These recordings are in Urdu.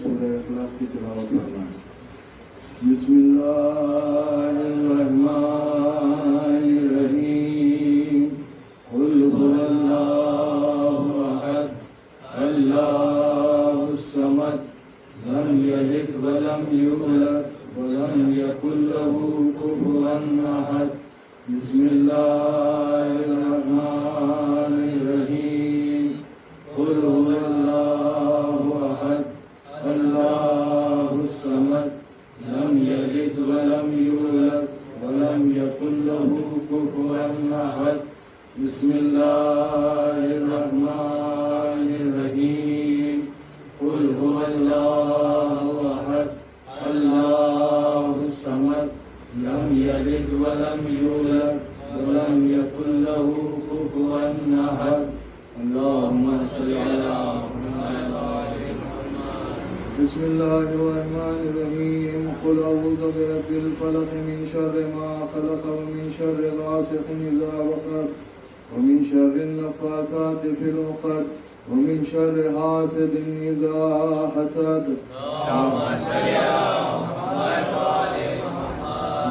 سورہ اخلاص کی تلاوت کرنا ہے۔ بسم اللہ الرحمن الرحیم، قل هو اللہ احد اللہ الصمد لم یلد ولم یولد ولم یکن له کفوا احد۔ بسم اللہ الرحمن الرحیم، قل هو اللہ احد اللہ الصمد لم یلد ولم یولد ولم یکن له کفوا احد۔ بسم اللہ الرحمن الرحیم، قل هو اللہ احد اللہ الصمد لم یلد ولم یولد ولم یکن له کفوا احد۔ اللهم صل علی محمد۔ بسم اللہ الرحمن الرحیم، قل اعوذ برب الفلق من شر ما خلق ومن شر غاسق اذا وقب ومن شر النفاثات في العقد ومن شر حاسد اذا حسد۔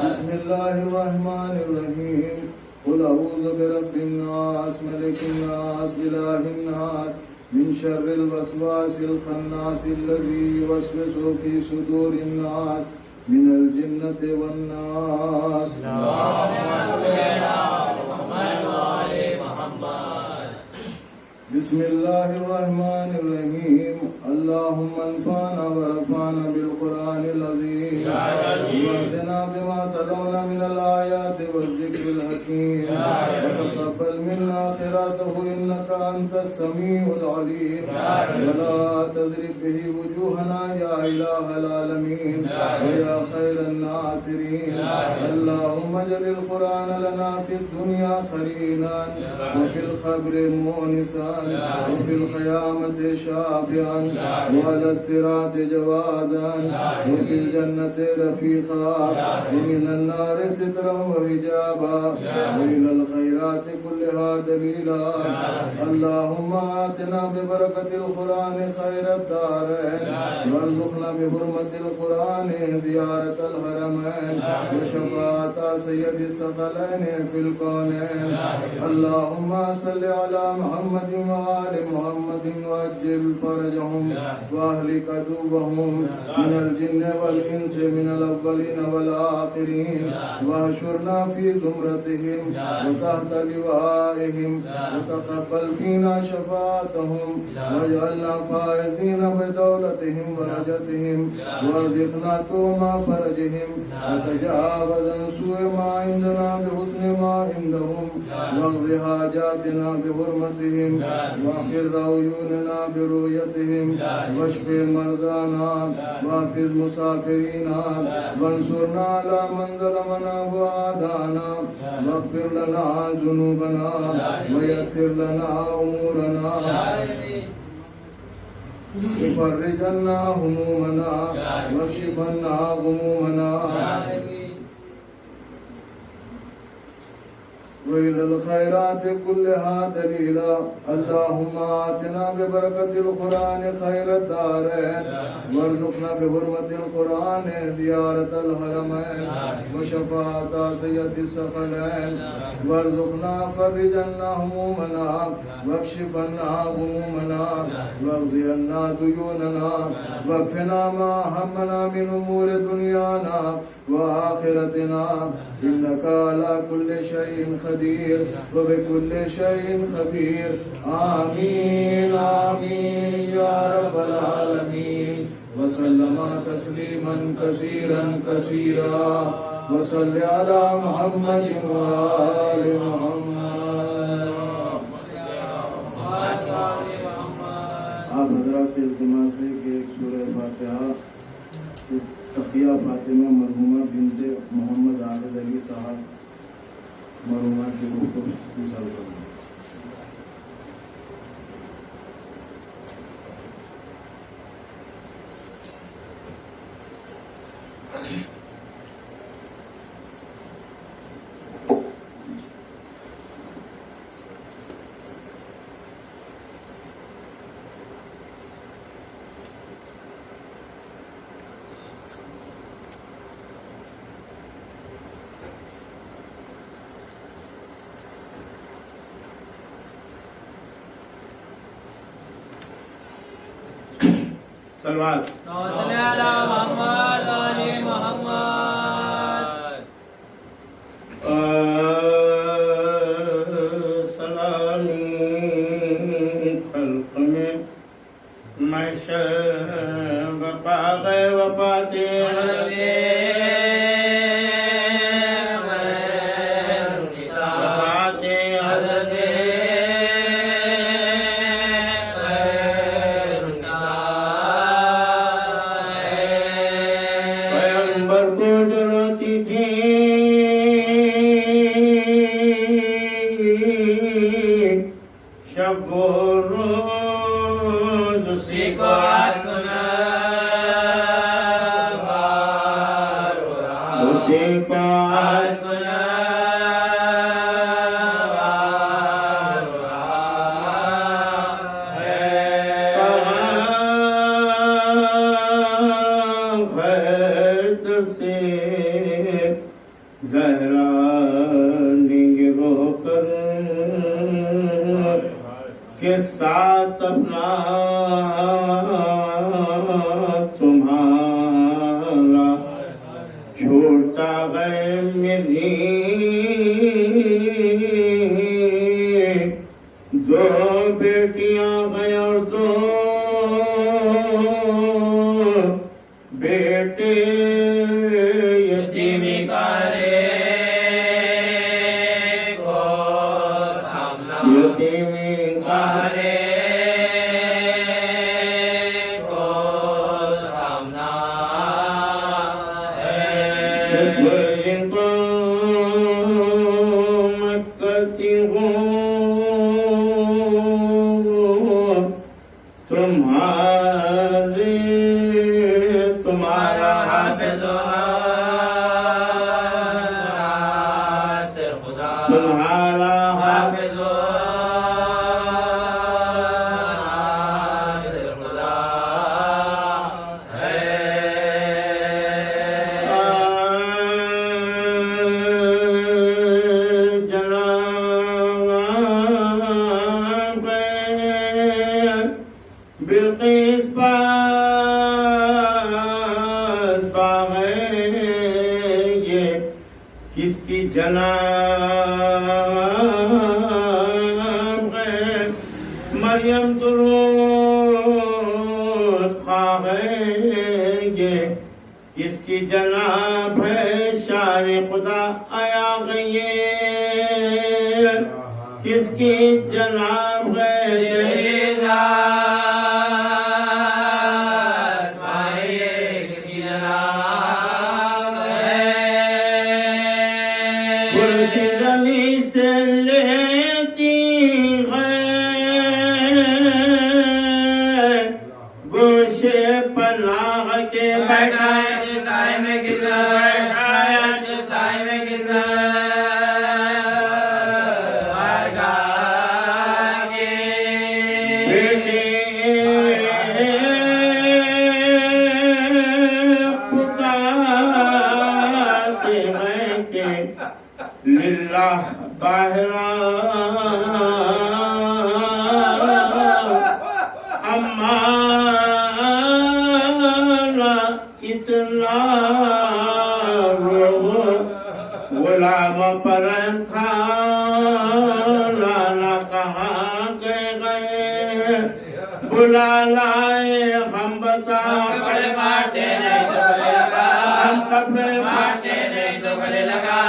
بسم اللہ الرحمن الرحیم، قل اعوذ برب الناس ملک الناس الہ الناس من شر الوسواس الخناس الذي يوسوس في صدور الناس من الجنة والناس۔ بسم اللہ الرحمن الرحیم، اللهم انفعنا ورفعنا بالقرآن العظیم واهدنا بما تلون من الآيات والذكر الحكيم وتقبل منا قراءته إنك أنت السميع العليم ولا تضرب به وجوهنا يا إله العالمين ويا خير الناصرين۔ اللهم اجعل القرآن لنا في الدنيا قرينا وفي القبر مؤنسا وفي القيامة شافعا وعلى الصراط جوادا وفي الجنة رفيقا ومن النار سترا وحجابا وإلى الخيرات كلها دليلا۔ اللهم آتنا ببركة القرآن خير الدارين وارزقنا بحرمة القرآن زيارة الحرمين وشفاعة سيد الثقلين في الكونين۔ اللهم صل على محمد وآل محمد وعجل فرجهم وأهلك عدوهم من الجن والإنس من الأولين والآخرين واحشرنا في زمرتهم وتحت لوائهم وتقبل فينا شفاعتهم واجعلنا فائزين بدولتهم ورجتهم وارزقنا توم فرجهم وتجاوز عن سوء ما عندنا بحسن ما عندهم واقض حاجاتنا بحرمتهم واقر عيوننا برؤيتهم واشف مرضانا واحفظ مسافرينا وانصرنا على من ظلمنا وعادانا واغفر لنا ذنوبنا ويسر لنا امورنا وفرج عنا همومنا واكشف عنا غمومنا وإلى الخيرات كلها دليلا۔ اللهم آتنا ببركة القرآن خير الدارين وارزقنا بحرمة القرآن زيارة الحرمين وشفاعة سيد الثقلين وارزقنا فرج عنا همومنا واكشف عنا غمومنا واقض عنا ديوننا واكفنا ما همنا من أمور دنيانا وآخرتنا إنك على كل شيء قدير وبكل شيء خبير۔ آمين آمين يا رب العالمين۔ وسلم تسليما كثيرا كثيرا وصل على محمد وآل محمد۔ آپ حضرات سے التماس ہے کہ ایک سورہ فاتحہ تقیہ فاطمہ مرحومہ بنت محمد عابد علی صاحب مرحومہ کے روح کو وصال کرنا۔ صلوات صلی علی محمد علی محمد سلامی خلق میں وفا گئے وفاتے کے ساتھ اپنا تمہارا چھوڑتا گئے میری دو بیٹیاں گئے اور دو بیٹے یتیمی کارے کو سامنا یتیمی کارے کو سامنا ہے جن کو میں کرتی ہوں تمہارا حافظ تمہارا حافظ خدا ہے جناب بلقیس کس کی جناب ہے مریم درود خواہ ہے یہ کس کی جناب ہے شاہ خدا آیا گئی کس کی جناب ہے زمین سے لیتی ہے گوشے پناہ کے بیٹھائے سائے میں بیٹے پکارتے ہیں کہ للہ باہرہ امانا اتنا غلام پر کھانا کہاں گئے بلا لائے ہم بتا کپڑے مارتے نہیں تو گلے لگا ہم کپڑے مارتے نہیں تو گلے لگا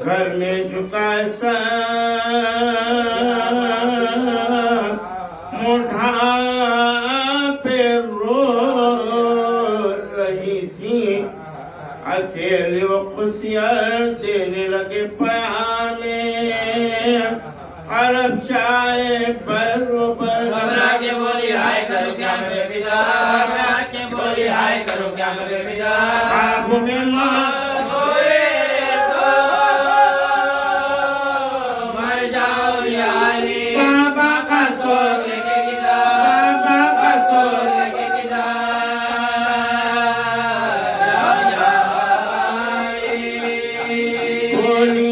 گھر میں جھکا موٹھا پہ رو رہی تھی اکیلے وہ خوشیاں دینے لگے پیامے عرب شاہ پر گھبرا کے بولے کروں کیا میں بے بیدار میں آنکھیں بولی ہائے کروں کیا میں بے بیدار خواب میں مار ہوئے تو مر جاؤ یا علی بابا کا سور لے کے کتاب بابا کا سور لے کے بولی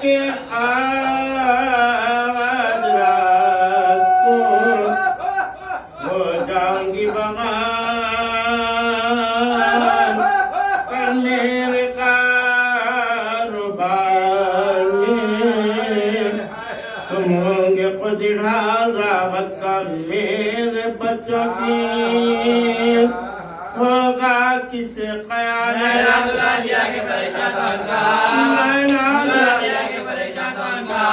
کہ آج رات کو ہو جاؤں گی بغان کل میرے کاروبار میں تم ہوں گے خود ڈھال راوت کا میرے بچوں کی ہوگا کسے خیال ہے دیا کے پریشان کا دیا کے پریشان کا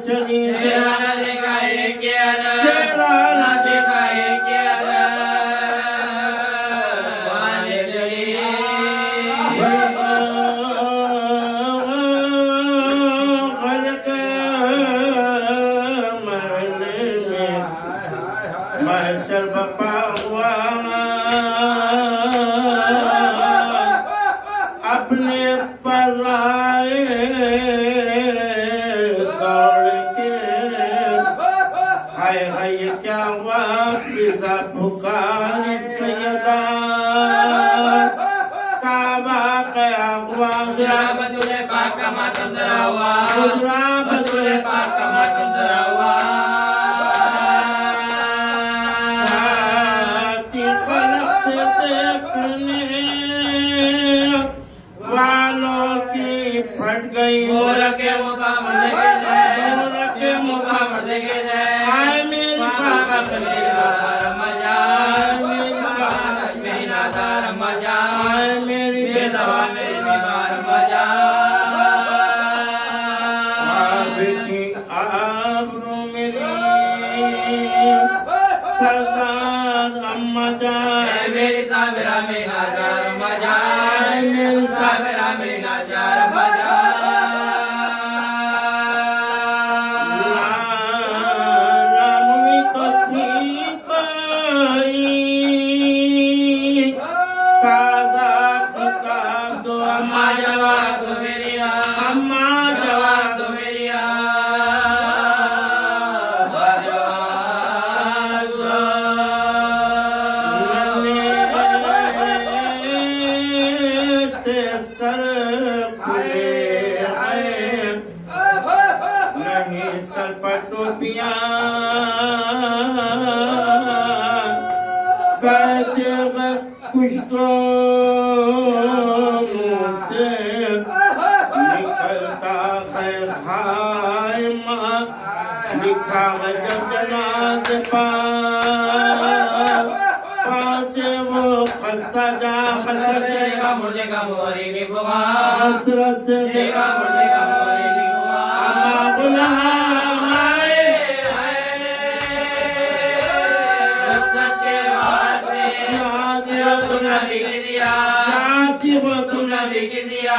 چلی شیرانہ دیکھا ہے کیا شیرانہ دیکھا ہے کیا وانے چلی خلق محلے میں محشر بپا ہوا اپنے پر آئے دوڑ کے ہائے ہائے کیا ہوا فضا پکاری سیدہ کعبہ قیا ہوا بدل پاک کا ماتم ذرا ہوا خدرا بدل پاک کا ماتم ذرا ہوا ساتھی خلق سے دیکھنے والوں کی پھٹ گئی مور کے موقع مردے کے جائے مور کے موقع مردے کے جائے آئے میری پاکا سلیلہ میری پاکا کشمیری ناتا رمہ جان آئے میری بے دوا میری بیمار رمہ جان آب کی آبرو میری سردار اماں جان اے میری صابرہ میری ناچار رمہ جان میری صابرہ میری ناچار رمہ جان راموی تو ٹھیک تازہ کتاب دو اماں جواب دو میری اماں جواب دو میری جواب دو سے سر کھلے ہیں نہیں سر پر ٹوپیاں کہتے ہیں کچھ تو منہ سے نکلتا ہے ہائے ماں لکھا ہے جب جناز پانچے وہ خستہ جا خستہ دیکھا مردے کا موری کی فغا حسرت سے دیکھا مردے کا موری کی فغا اما غلام آئے رخصت کے واسطے تم نبی کی دیا چاچی وہ تم نبی کی دیا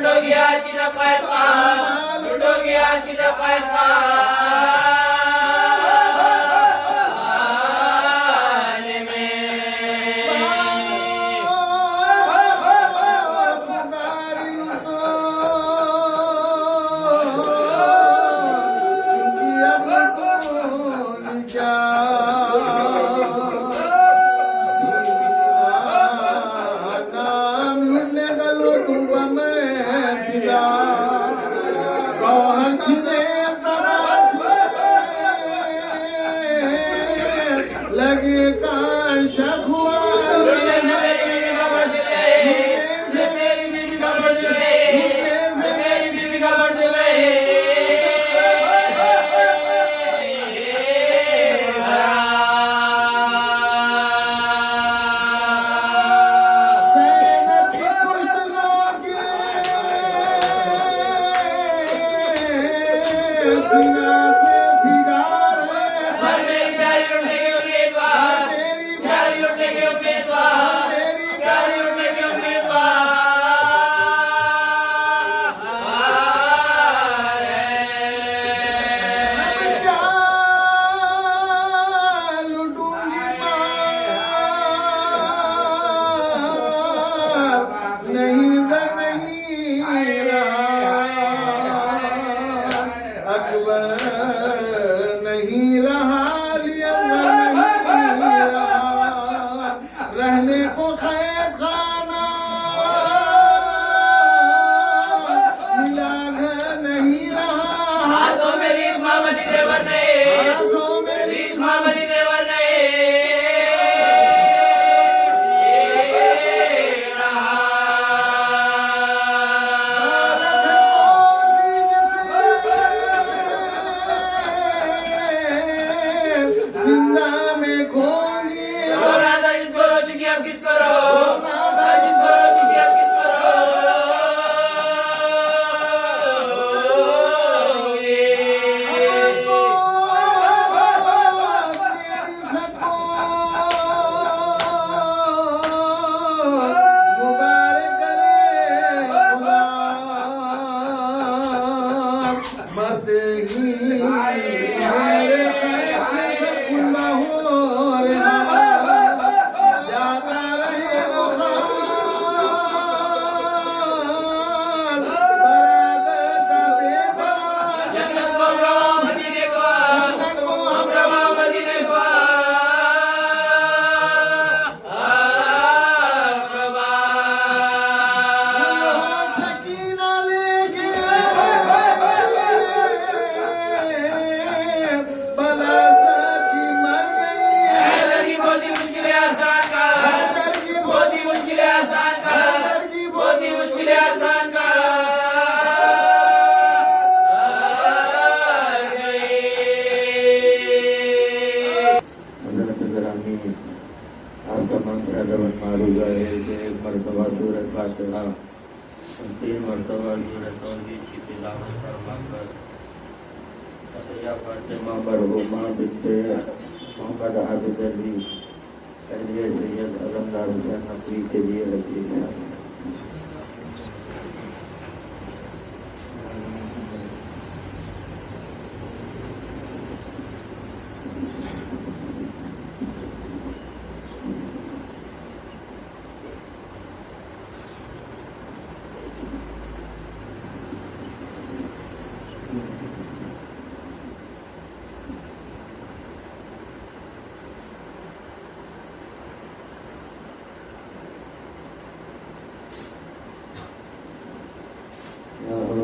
لوٹو کی آج کی شفاعت خواہ لوٹو کی آج کی شفاعت لگے کان شخوا نہیں رہا لیا نہیں رہا رہنے کو خیر خانہ ملا نہیں رہا ہاتھوں میں ریس محمدی دیور نہیں ہاتھوں میں ریس محمدی دیور نہیں مرتبہ سورۃ فاتحہ 3 مرتبہ سورۃ توحید کی تلاوت فرما کر تقیہ فاطمہ مرحومہ بنت محمد عابد علی اہلیہ سید علمدار حسین نقوی کے لیے رکھی ہے.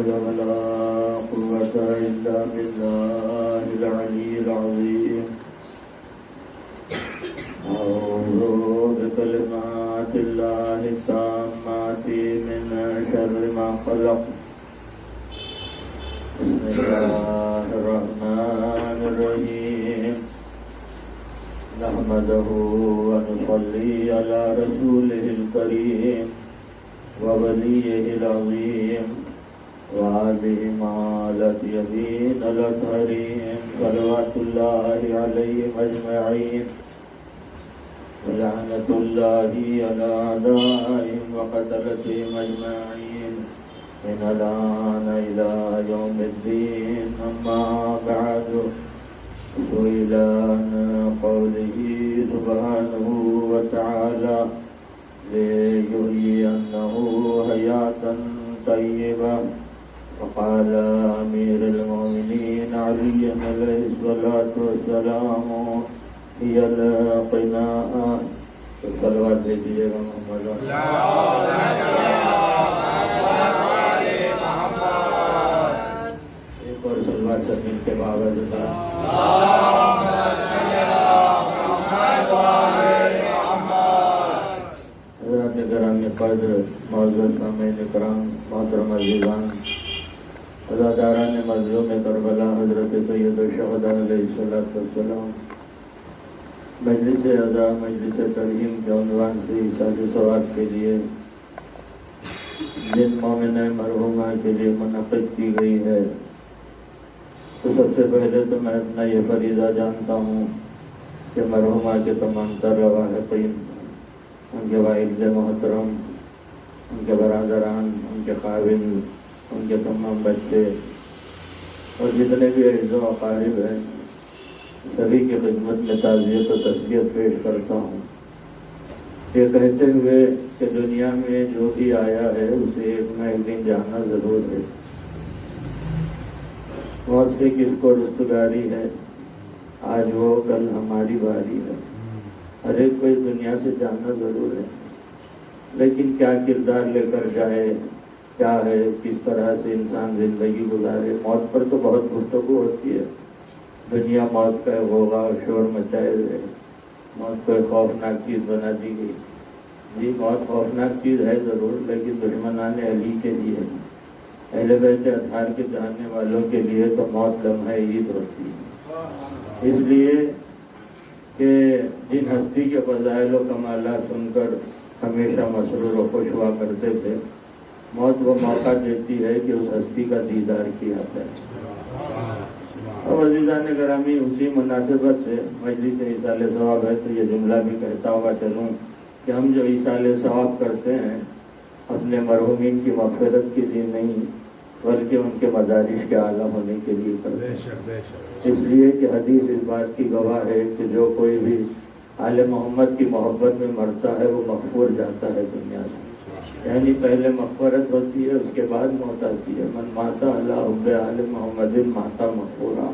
ولا قوة إلا بالله العلي العظيم. أعوذ بكلمات الله التامات من شر ما خلق. بسم الله الرحمن الرحيم. نحمده ونصلي على رسوله الكريم ووليه العظيم وهذه مالت يدين الأطهرين صلوات الله عليهم أجمعين ولعنة الله على أعدائهم وقتلتهم أجمعين من الآن إلى يوم الدين. أما بعد، سئل عن قوله سبحانه وتعالى ليحيينه حياة طيبة، فقال أمير المؤمنين علي عليه الصلاة والسلام هي القناعة. صلوات بھیجیے گا محمد. ایک اور صلوات سب مل کے بابا جتا. حضرات گرامی قدر، معزز سامعین کرام، محترم عزیزان، عزاداران مظلوم کربلا، حضرت سید الشہداء علیہ السلام، مجلس اعزا مجلس ترحیم کے عنوان سے ایصال ثواب کے لیے جن مومنہ مرحومہ کے لیے منعقد کی گئی ہے، تو سب سے پہلے تو میں اپنا یہ فریضہ جانتا ہوں کہ مرحومہ کے تمام تر رواحقین، ان کے والد محترم، ان کے برادران، ان کے خاوند، ان کے تمام بچے اور جتنے بھی اعزاء و اقارب ہیں، سبھی کی خدمت میں تعزیت و تسلیت پیش کرتا ہوں، یہ کہتے ہوئے کہ دنیا میں جو بھی آیا ہے اسے ایک نہ ایک دن جانا ضرور ہے. موت سے کس کو رستگاری ہے، آج وہ کل ہماری باری ہے. ہر ایک کو اس دنیا سے جانا ضرور ہے، لیکن کیا کردار لے کر جائے، کیا ہے، کس طرح سے انسان زندگی گزارے. موت پر تو بہت گفتگو ہوتی ہے. دنیا موت کا غوغا اور شور مچائے ہوئے، موت کو ایک خوفناک چیز بنا دی گئی. جی موت خوفناک چیز ہے ضرور، لیکن دشمنان علی کے لیے، اہل بیت اطہار کے جاننے والوں کے لیے تو موت لمحہ عید ہوتی ہے. اس لیے کہ جن ہستی کے فضائل و کمالات سن کر ہمیشہ مسرور و خوش ہوا کرتے تھے، موت وہ موقع دیتی ہے کہ اس ہستی کا دیدار کیا جائے. اور عزیزان گرامی، اسی مناسبت سے مجلس ایصال ثواب ہے تو یہ جملہ بھی کہتا ہوا چلوں کہ ہم جو ایصال ثواب کرتے ہیں اپنے مرحومین کی مغفرت کے لیے نہیں، بلکہ ان کے مدارج کے اعلیٰ ہونے کے لیے کرتے ہیں. اس لیے کہ حدیث اس بات کی گواہ ہے کہ جو کوئی بھی آل محمد کی محبت میں مرتا ہے وہ مغفور جاتا ہے دنیا سے. یعنی پہلے مغفرت ہوتی ہے، اس کے بعد موت آتی ہے. من ماتا اللہ حب آل محمد ماتا مغفورا.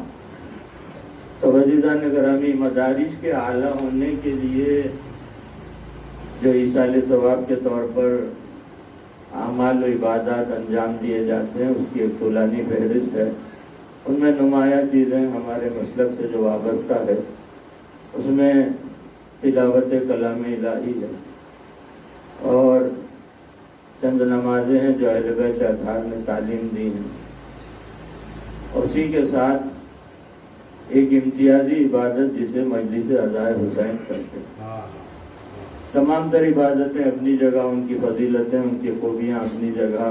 تو عزیزان گرامی، مدارج کے اعلیٰ ہونے کے لیے جو ایصال ثواب کے طور پر اعمال و عبادات انجام دیے جاتے ہیں، اس کی ایک طولانی فہرست ہے. ان میں نمایاں چیزیں ہمارے مسلک سے جو وابستہ ہے، اس میں تلاوت کلام الہی ہے اور چند نمازیں ہیں جو اہل بیت اطہار نے تعلیم دی ہیں. اسی کے ساتھ ایک امتیازی عبادت جسے مجلس عزائے حسین کرتے ہیں. تمام تر عبادتیں اپنی جگہ، ان کی فضیلتیں، ان کی خوبیاں اپنی جگہ،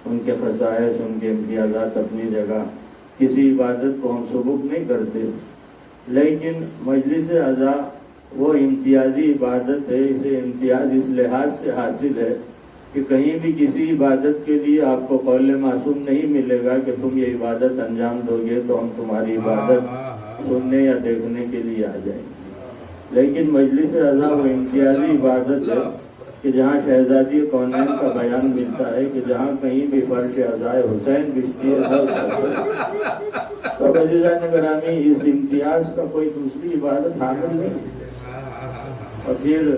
ان کے خصائص، ان کے امتیازات اپنی جگہ. کسی عبادت کو ہم سبک نہیں کرتے، لیکن مجلس عزا وہ امتیازی عبادت ہے. اسے امتیاز اس لحاظ سے حاصل ہے کہ کہیں بھی کسی عبادت کے لیے آپ کو قول معصوم نہیں ملے گا کہ تم یہ عبادت انجام دو گے تو ہم تمہاری عبادت سننے یا دیکھنے کے لیے آ جائیں گے. لیکن مجلس عزا وہ امتیازی عبادت ہے کہ جہاں شہزادی کونین کا بیان ملتا ہے کہ جہاں کہیں بھی فرش عزائے حسین بچتی ہے. تو عزیزان گرامی، اس امتیاز کا کوئی دوسری عبادت حاصل نہیں. اور پھر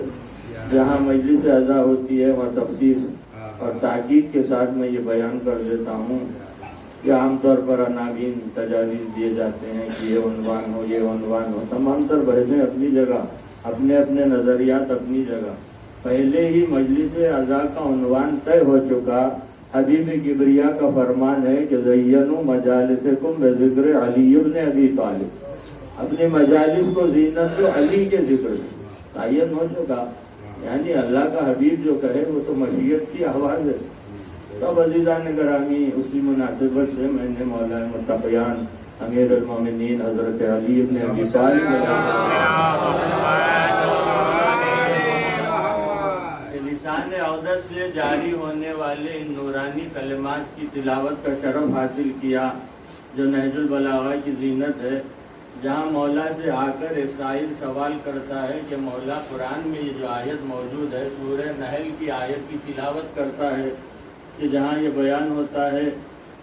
جہاں مجلس عزا ہوتی ہے وہاں تخصیص اور تاکید کے ساتھ میں یہ بیان کر دیتا ہوں کہ عام طور پر عناوین تجاویز دیے جاتے ہیں کہ یہ عنوان ہو، یہ عنوان ہو. تمام تر بحثیں اپنی جگہ، اپنے اپنے نظریات اپنی جگہ. پہلے ہی مجلس عزا کا عنوان طے ہو چکا. حبیب کبریا کا فرمان ہے کہ زینوا مجالسکم بذکر علی بن ابی طالب. اپنے مجالس کو زینت دو علی کے ذکر سے. تعین ہو چکا، یعنی اللہ کا حبیب جو کہے وہ تو مشیت کی آواز ہے. تب عزیزان گرامی، اسی مناسبت سے میں نے مولا متقیان امیر المومنین حضرت علی بن ابی طالب لسان عودت سے جاری ہونے والے ان نورانی کلمات کی تلاوت کا شرف حاصل کیا جو نہج البلاغہ کی زینت ہے، جہاں مولا سے آ کر ایک سائل سوال کرتا ہے کہ مولا قرآن میں یہ جو آیت موجود ہے سورہ نحل کی آیت کی تلاوت کرتا ہے کہ جہاں یہ بیان ہوتا ہے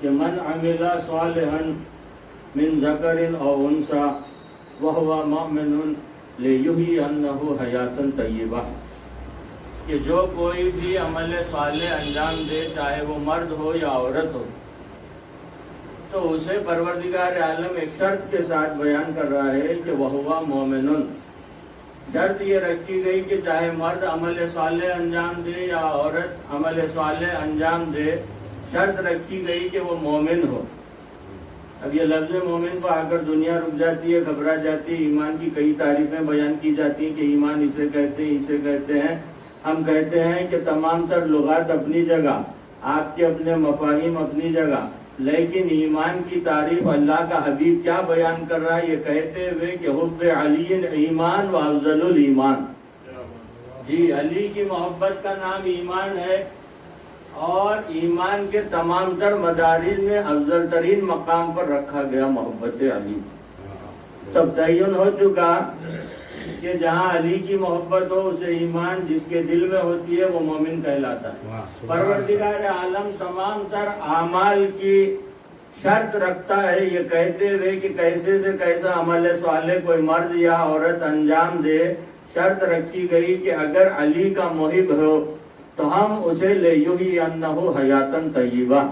کہ من عمل صالحا من ذکر او انثی وہو مؤمن لیحیینہ حیاتا طیبہ، کہ جو کوئی بھی عمل صالح انجام دے چاہے وہ مرد ہو یا عورت ہو، تو اسے پروردگار عالم ایک شرط کے ساتھ بیان کر رہا ہے کہ وہو مومن، شرط یہ رکھی گئی کہ چاہے مرد عمل صالح انجام دے یا عورت عمل صالح انجام دے، شرط رکھی گئی کہ وہ مومن ہو۔ اب یہ لفظ مومن کو آ کر دنیا رک جاتی ہے، گھبرا جاتی ہے، ایمان کی کئی تعریفیں بیان کی جاتی ہیں کہ ایمان اسے کہتے ہیں اسے کہتے ہیں۔ ہم کہتے ہیں کہ تمام تر لغات اپنی جگہ، آپ کے اپنے مفاہیم اپنی جگہ، لیکن ایمان کی تعریف اللہ کا حبیب کیا بیان کر رہا ہے یہ کہتے ہوئے کہ حب علی ایمان و افضل الایمان، جی علی کی محبت کا نام ایمان ہے، اور ایمان کے تمام تر مدارج میں افضل ترین مقام پر رکھا گیا محبت علی۔ تب تعین ہو چکا کہ جہاں علی کی محبت ہو اسے ایمان جس کے دل میں ہوتی ہے وہ مومن کہلاتا ہے۔ پروردگار عالم تمام تر اعمال کی شرط رکھتا ہے یہ کہتے ہوئے کہ کیسے سے کیسا عمل صالح کوئی مرد یا عورت انجام دے، شرط رکھی گئی کہ اگر علی کا محب ہو تو ہم اسے لیحیینہ حیاتا طیبہ،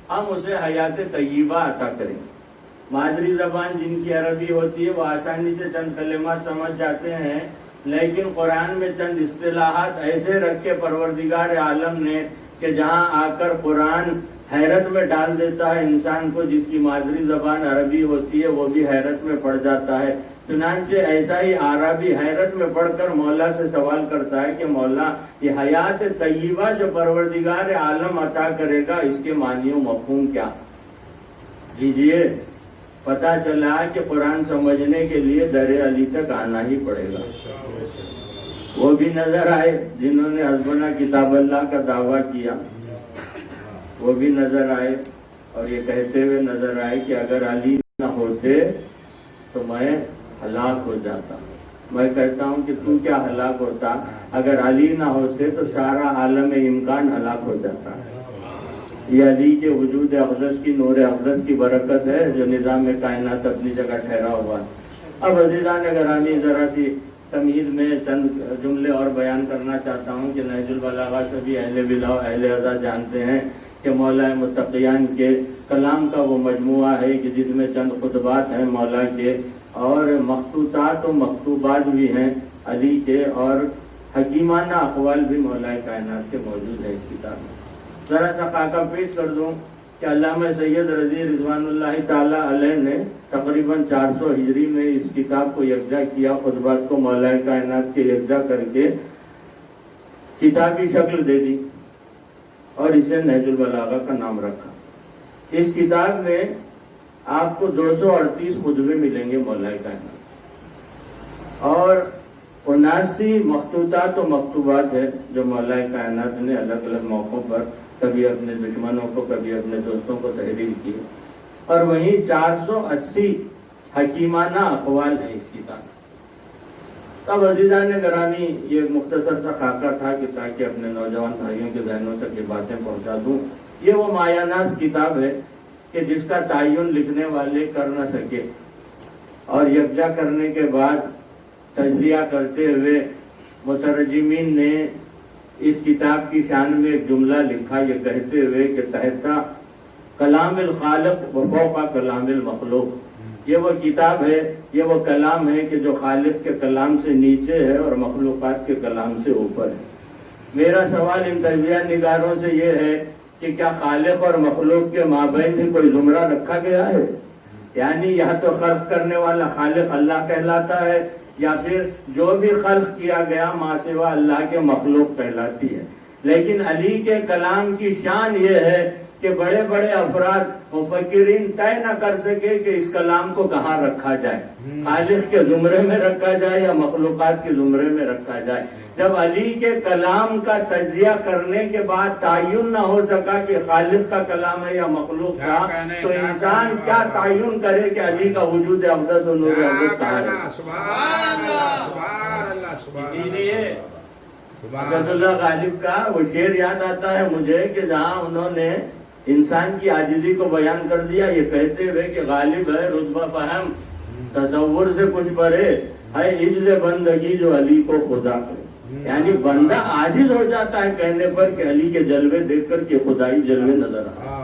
ہم اسے حیات طیبہ عطا کریں۔ مادری زبان جن کی عربی ہوتی ہے وہ آسانی سے چند کلمات سمجھ جاتے ہیں، لیکن قرآن میں چند اصطلاحات ایسے رکھے پروردگار عالم نے کہ جہاں آ کر قرآن حیرت میں ڈال دیتا ہے انسان کو، جس کی مادری زبان عربی ہوتی ہے وہ بھی حیرت میں پڑ جاتا ہے۔ چنانچہ ایسا ہی عربی حیرت میں پڑھ کر مولا سے سوال کرتا ہے کہ مولا یہ حیات طیبہ جو پروردگار عالم عطا کرے گا اس کے معنی و مفہوم کیا؟ لیجئے پتہ چلا کہ قرآن سمجھنے کے لیے در علی تک آنا ہی پڑے گا۔ وہ بھی نظر آئے جنہوں نے حسبنا کتاب اللہ کا دعویٰ کیا، وہ بھی نظر آئے اور یہ کہتے ہوئے نظر آئے کہ اگر علی نہ ہوتے تو میں ہلاک ہو جاتا۔ میں کہتا ہوں کہ تو کیا ہلاک ہوتا، اگر علی نہ ہوتے تو سارا عالم امکان ہلاک ہو جاتا ہے۔ یہ علی کے وجود اقدس کی نور اقدس کی برکت ہے جو نظام کائنات اپنی جگہ ٹھہرا ہوا ہے۔ اب عزیزان گرامی ذرا سی تمہید میں چند جملے اور بیان کرنا چاہتا ہوں کہ نہج البلاغہ سے بھی اہل بلا و اہل ازا جانتے ہیں کہ مولا متقیان کے کلام کا وہ مجموعہ ہے کہ جس میں چند خطبات ہیں مولا کے، اور مخطوطات و مکتوبات بھی ہیں علی کے، اور حکیمانہ اقوال بھی مولا کائنات کے موجود ہیں اس کتاب میں۔ ذرا سا خاکہ پیش کر دوں کہ علامہ سید رضی رضوان اللہ تعالی علیہ نے تقریباً 400 ہجری میں اس کتاب کو یکجا کیا، خطبات کو مولا کائنات کے یکجا کر کے کتابی شکل دے دی اور اسے نہج البلاغہ کا نام رکھا۔ اس کتاب میں آپ کو 238 خطبے ملیں گے مولا کائنات، اور 79 مخطوطات و مکتوبات ہیں جو مولا کائنات نے الگ الگ موقعوں پر کبھی اپنے دشمنوں کو کبھی اپنے دوستوں کو تحریر کی، اور وہیں 480 حکیمانہ اقوال ہیں اس کتاب میں۔ اب عزیزان گرامی یہ مختصر سا خاکہ تھا کہ تاکہ اپنے نوجوان بھائیوں کے ذہنوں تک یہ باتیں پہنچا دوں۔ یہ وہ مایاناز کتاب ہے کہ جس کا تعین لکھنے والے کر نہ سکے، اور یکجا کرنے کے بعد تجزیہ کرتے ہوئے مترجمین نے اس کتاب کی شان میں ایک جملہ لکھا یہ کہتے ہوئے کہ تحتا کلام الخالق و فوق کلام المخلوق، یہ وہ کتاب ہے، یہ وہ کلام ہے کہ جو خالق کے کلام سے نیچے ہے اور مخلوقات کے کلام سے اوپر ہے۔ میرا سوال ان تجزیہ نگاروں سے یہ ہے کہ کیا خالق اور مخلوق کے مابین بھی کوئی زمرہ رکھا گیا ہے؟ یعنی یا تو خلق کرنے والا خالق اللہ کہلاتا ہے، یا پھر جو بھی خلق کیا گیا ما سوا اللہ کے مخلوق کہلاتی ہے۔ لیکن علی کے کلام کی شان یہ ہے کہ بڑے بڑے افراد مفکرین طے نہ کر سکے کہ اس کلام کو کہاں رکھا جائے، خالق کے زمرے میں رکھا جائے یا مخلوقات کے زمرے میں رکھا جائے۔ جب علی کے کلام کا تجزیہ کرنے کے بعد تعین نہ ہو سکا کہ خالق کا کلام ہے یا مخلوق کا، تو انسان کیا تعین کرے کہ علی کا وجود اقدس و نور اقدس کہاں ہے؟ سبحان اللہ، سبحان اللہ، سبحان اللہ۔ اسی لیے اسد اللہ غالب کا وہ شعر یاد آتا ہے مجھے کہ جہاں انہوں نے انسان کی عاجزی کو بیان کر دیا یہ کہتے ہوئے کہ غالب ہے رتبہ فہم تصور سے کچھ پرے ہے عجز بندگی جو علی کو خدا کرے، یعنی بندہ عاجز ہو جاتا ہے کہنے پر کہ علی کے جلوے دیکھ کر کے خدائی جلوے نظر آئے۔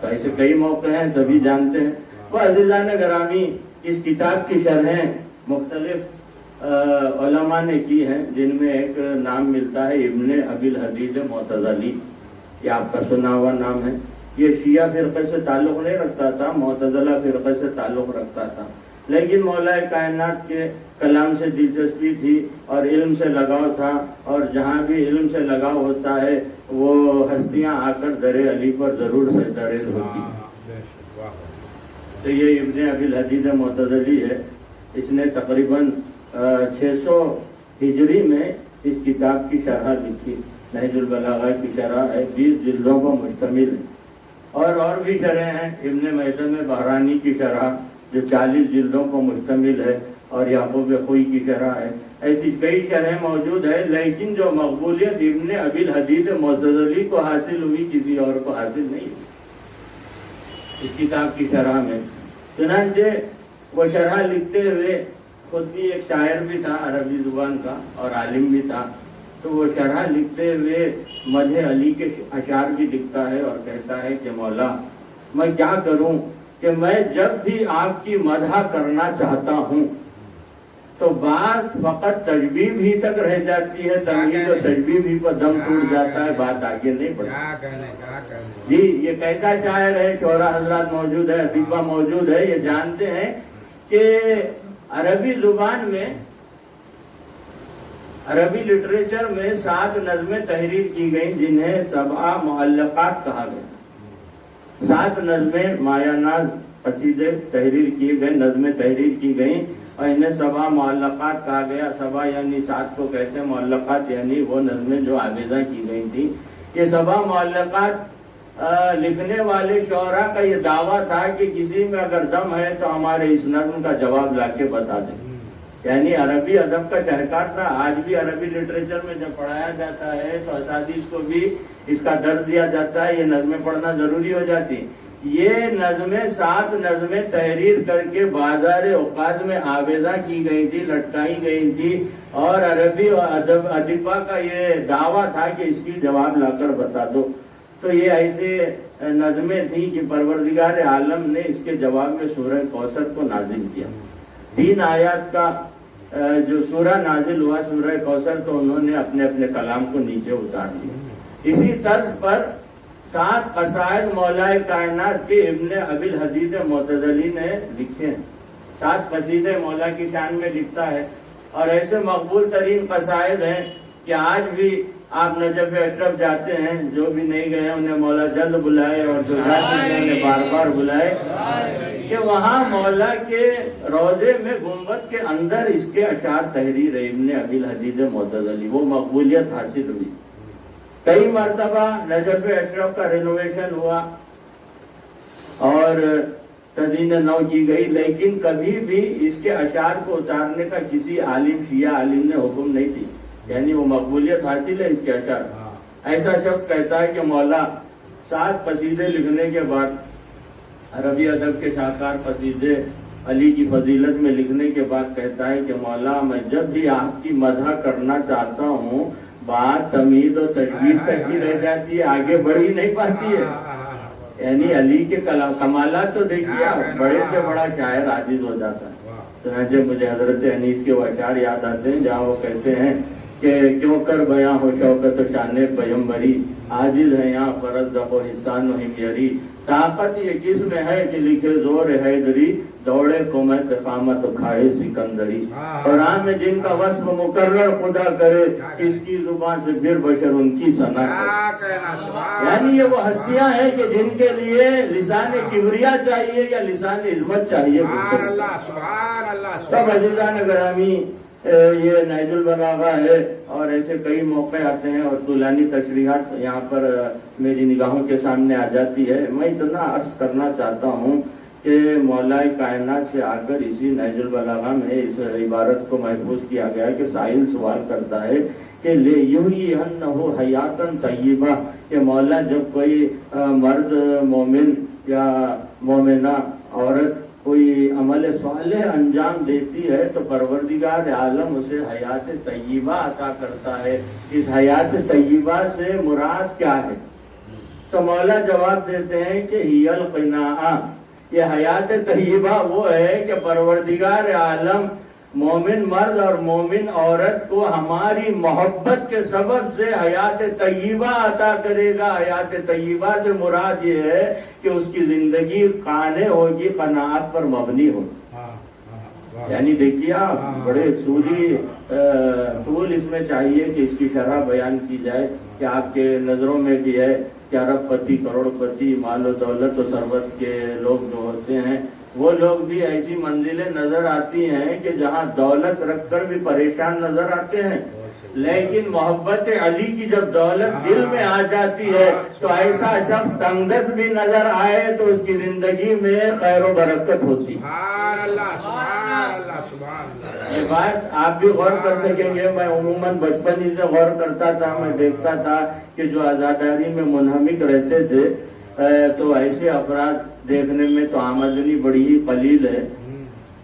تو ایسے کئی موقع ہیں، سبھی جانتے ہیں۔ وہ عزیزان گرامی، اس کتاب کی شرحیں مختلف علماء نے کی ہیں، جن میں ایک نام ملتا ہے ابن ابی الحدید معتزلی، یہ آپ کا سنا ہوا نام ہے۔ یہ شیعہ فرقے سے تعلق نہیں رکھتا تھا، معتزلہ فرقے سے تعلق رکھتا تھا، لیکن مولا کائنات کے کلام سے دلچسپی تھی اور علم سے لگاؤ تھا، اور جہاں بھی علم سے لگاؤ ہوتا ہے وہ ہستیاں آ کر در علی پر ضرور سے درد ہوتی ہیں۔ تو یہ ابن ابی الحدید معتزلی ہے، اس نے تقریباً 600 ہجری میں اس کتاب کی شرح لکھی، نہج البلاغہ کی شرح ہے، 20 جلدوں پر مشتمل ہے، اور بھی شرح ہیں، ابن میثم بحرانی کی شرح جو 40 جلدوں پر مشتمل ہے، اور یعقوب خوئی کی شرح ہے۔ ایسی کئی شرح موجود ہے، لیکن جو مقبولیت ابن ابی الحدید معتزلی کو حاصل ہوئی کسی اور کو حاصل نہیں ہوئی اس کتاب کی شرح میں۔ چنانچہ وہ شرح لکھتے ہوئے خود بھی ایک شاعر بھی تھا عربی زبان کا اور عالم بھی تھا، تو وہ شرح لکھتے ہوئے مدح علی کے اشعار بھی لکھتا ہے اور کہتا ہے کہ مولا میں کیا کروں کہ میں جب بھی آپ کی مدح کرنا چاہتا ہوں تو بات فقط تجبیب ہی تک رہ جاتی ہے، تمہید و تجبیب ہی پر دم ٹوٹ جاتا ہے، بات آگے نہیں بڑھتی۔ جی یہ کیسا شاعر ہے، شعراء حضرات موجود ہے، ادیبہ موجود ہے، یہ جانتے ہیں کہ عربی زبان میں، عربی لٹریچر میں 7 نظمیں تحریر کی گئیں جنہیں 7 معلقات کہا گیا۔ 7 نظمیں مایہ ناز قصیدے تحریر کیے گئے، نظمیں تحریر کی گئیں اور انہیں 7 معلقات کہا گیا۔ 7 یعنی 7 کو کہتے ہیں، معلقات یعنی وہ نظمیں جو آویزہ کی گئی تھیں۔ یہ 7 معلقات لکھنے والے شعراء کا یہ دعویٰ تھا کہ کسی میں اگر دم ہے تو ہمارے اس نظم کا جواب لا کے بتا دیں، یعنی عربی ادب کا شاہکار تھا۔ آج بھی عربی لٹریچر میں جب پڑھایا جاتا ہے تو اساتذہ کو بھی اس کا درد دیا جاتا ہے، یہ نظمیں پڑھنا ضروری ہو جاتی۔ یہ نظمیں 7 نظمیں تحریر کر کے بازار اوقات میں آویزہ کی گئی تھی، لٹکائی گئی تھی، اور عربی ادیبہ کا یہ دعویٰ تھا کہ اس کی جواب لا کر بتا دو۔ تو یہ ایسے نظمیں تھیں کہ پروردگار عالم نے اس کے جواب میں سورہ کوثر کو نازل کیا۔ 3 آیات کا جو سورہ نازل ہوا سورہ کوثر، تو انہوں نے اپنے اپنے کلام کو نیچے اتار دیا۔ اسی طرز پر 7 قصائد مولا کائنات کے ابن ابی الحدید معتزلی نے لکھے ہیں۔ 7 قصیدے مولا کی شان میں لکھتا ہے، اور ایسے مقبول ترین قصائد ہیں کہ آج بھی آپ نجف اشرف جاتے ہیں، جو بھی نہیں گئے انہیں مولا جلد بلائے، اور جو جاتے ہیں انہیں بار بار بلائے، کہ وہاں مولا کے روضے میں گنبد کے اندر اس کے اشعار تحریر ہے ابن ابی الحدید معتزلی، وہ مقبولیت حاصل ہوئی۔ کئی مرتبہ نجف اشرف کا رینوویشن ہوا اور تزئین نو کی گئی، لیکن کبھی بھی اس کے اشعار کو اتارنے کا کسی عالم شیعہ عالم نے حکم نہیں دی، یعنی وہ مقبولیت حاصل ہے اس کے اشعار۔ ایسا شخص کہتا ہے کہ مولا 7 قصیدے لکھنے کے بعد، عربی ادب کے شاہکار قصیدے علی کی فضیلت میں لکھنے کے بعد کہتا ہے کہ مولا میں جب بھی آپ کی مدح کرنا چاہتا ہوں بات تمید و تجوید تک ہی رہ جاتی ہے، آگے بڑھ ہی نہیں پاتی ہے۔ یعنی علی کے کمالات تو دیکھیے، بڑے سے بڑا شاعر عاجز ہو جاتا ہے۔ چنانچہ مجھے حضرت انیس کے وہ اشعار یاد آتے ہیں جہاں وہ کہتے ہیں کہ کیوں کر بیاں ہو شوکت و شان پیمبری، عاجز ہے یہاں فرزدق و حسان و ہمیری، طاقت یہ کس میں ہے کہ لکھے زور حیدری، دوڑے قومت قامت و کھائے سکندری۔ قرآن میں جن کا وصف مقرر خدا کرے، اس کی زبان سے پھر بشر ان کی ثنا کرے۔ یعنی یہ وہ ہستیاں ہیں کہ جن کے لیے لسان کبریا چاہیے یا لسان عظمت چاہیے۔ سب عزیزان گرامی، یہ نہج البلاغہ ہے اور ایسے کئی موقع آتے ہیں اور طولانی تشریحات یہاں پر میری نگاہوں کے سامنے آ جاتی ہے۔ میں اتنا عرض کرنا چاہتا ہوں کہ مولا کائنات سے آ کر اسی نہج البلاغہ میں اس عبارت کو محفوظ کیا گیا کہ سائل سوال کرتا ہے کہ لے یحیینہ حیاتن طیبہ، کہ مولا جب کوئی مرد مومن یا مومنہ عورت کوئی عمل صالح انجام دیتی ہے تو پروردگار عالم اسے حیات طیبہ عطا کرتا ہے۔ اس حیات طیبہ سے مراد کیا ہے؟ تو مولا جواب دیتے ہیں کہ ہی القناعہ، یہ حیات طیبہ وہ ہے کہ پروردگار عالم مومن مرد اور مومن عورت کو ہماری محبت کے سبب سے حیات طیبہ عطا کرے گا۔ حیات طیبہ سے مراد یہ ہے کہ اس کی زندگی قانع ہوگی، قناعت پر مبنی ہوگی۔ یعنی دیکھیے آپ، بڑے طول اس میں چاہیے کہ اس کی شرح بیان کی جائے کہ آپ کے نظروں میں بھی ہے کہ ارب پتی، کروڑ پتی، مال و دولت و ثروت کے لوگ جو ہوتے ہیں وہ لوگ بھی ایسی منزلیں نظر آتی ہیں کہ جہاں دولت رکھ کر بھی پریشان نظر آتے ہیں، لیکن محبت علی کی جب دولت دل میں آ جاتی ہے تو ایسا شخص تنگس بھی نظر آئے تو اس کی زندگی میں خیر و برکت ہوتی ہے۔ یہ بات آپ بھی غور کر سکیں گے۔ میں عموماً بچپن ہی سے غور کرتا تھا، میں دیکھتا تھا کہ جو عزاداری میں منہمک رہتے تھے تو ایسے افراد دیکھنے میں تو آمدنی بڑی ہی قلیل ہے